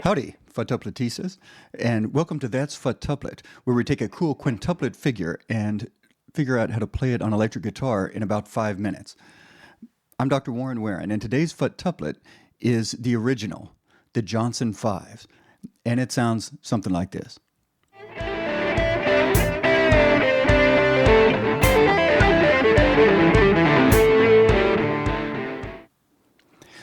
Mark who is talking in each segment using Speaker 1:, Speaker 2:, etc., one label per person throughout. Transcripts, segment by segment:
Speaker 1: Howdy, futtupletistas, and welcome to That's Futtuplet, where we take a cool quintuplet figure and figure out how to play it on electric guitar in about 5 minutes. I'm Dr. Warren Warren, and today's futtuplet is the original, the Johnson 5s, and it sounds something like this.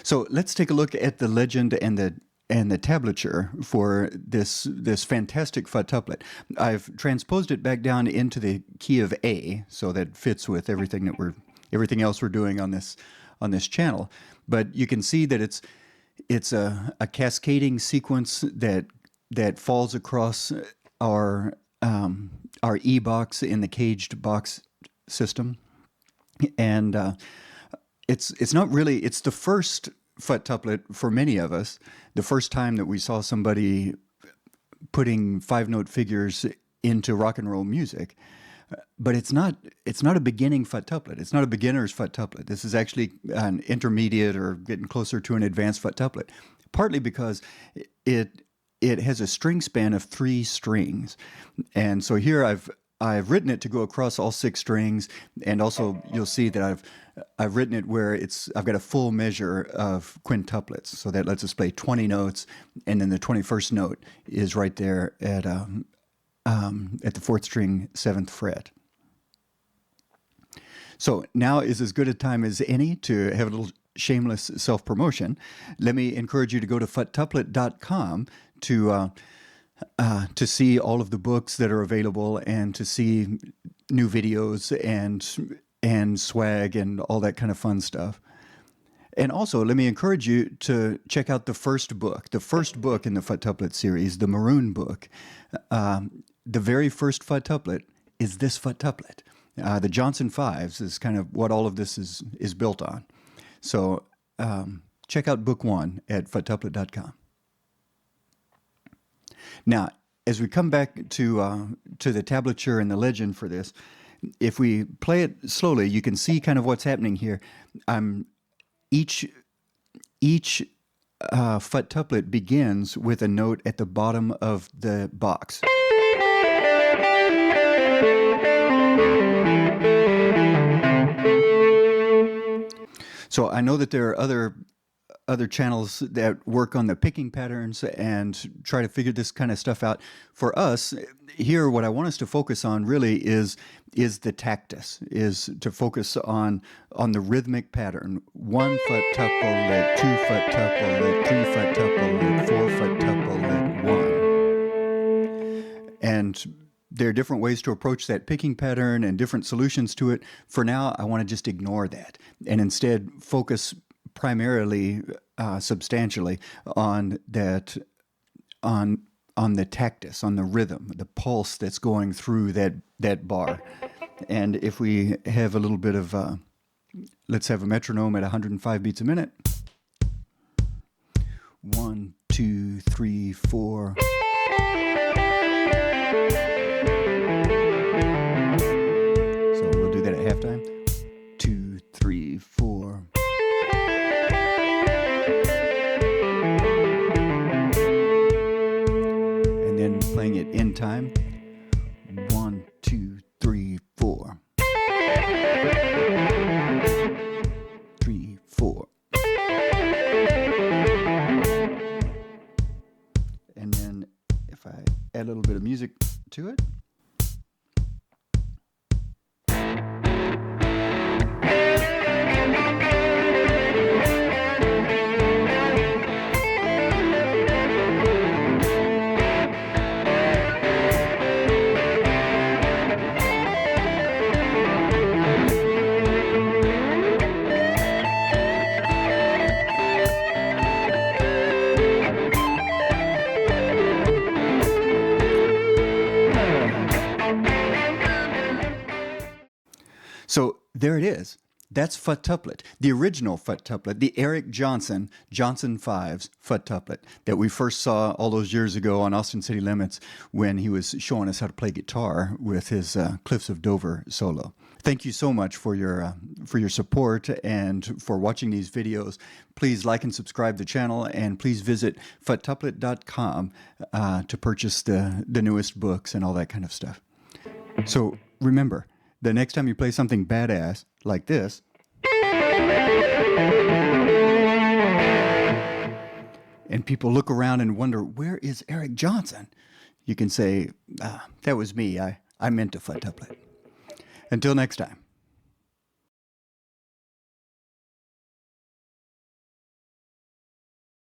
Speaker 1: So let's take a look at the legend and the tablature for this fantastic futtuplet. I've transposed it back down into the key of A, so that fits with everything else we're doing on this channel. But you can see that it's a cascading sequence that falls across our E box in the caged box system, and it's not really, it's the first futtuplet for many of us, the first time that we saw somebody putting 5-note figures into rock and roll music. But it's not a beginning futtuplet. It's not a beginner's futtuplet. This is actually an intermediate or getting closer to an advanced futtuplet, partly because it has a string span of 3 strings. And so here I've written it to go across all 6 strings, and also you'll see that I've written it where I've got a full measure of quintuplets, so that lets us play 20 notes, and then the 21st note is right there at the 4th string, 7th fret. So now is as good a time as any to have a little shameless self-promotion. Let me encourage you to go to futtuplet.com to see all of the books that are available and to see new videos and swag and all that kind of fun stuff. And also, let me encourage you to check out the first book in the futtuplet series, the Maroon book. The very first futtuplet is this futtuplet. The Johnson 5s is kind of what all of this is built on. So check out book 1 at futtuplet.com. Now, as we come back to the tablature and the legend for this, if we play it slowly, you can see kind of what's happening here. Each futtuplet begins with a note at the bottom of the box. So I know that there are other channels that work on the picking patterns and try to figure this kind of stuff out. For us, here, what I want us to focus on really is the tactus, is to focus on the rhythmic pattern. 1 futtuplet, 2 futtuplet, 3 futtuplet, 4 futtuplet, 1. And there are different ways to approach that picking pattern and different solutions to it. For now, I want to just ignore that and instead focus primarily, substantially on the tactus, on the rhythm, the pulse that's going through that bar. And if we have a little bit of, let's have a metronome at 105 beats a minute. 1, 2, 3, 4. So we'll do that at halftime. 2, 3, 4. Playing it in time. 1, 2, 3, 4. 3, 4. And then if I add a little bit of music to it. So there it is, That's futtuplet, the original futtuplet, the Eric Johnson 5's futtuplet that we first saw all those years ago on Austin City Limits when he was showing us how to play guitar with his Cliffs of Dover solo. Thank you so much for your support and for watching these videos. Please like and subscribe the channel, and please visit futtuplet.com to purchase the newest books and all that kind of stuff. So remember, the next time you play something badass like this, and people look around and wonder, where is Eric Johnson? You can say, that was me. I meant to futtuplet. Until next time.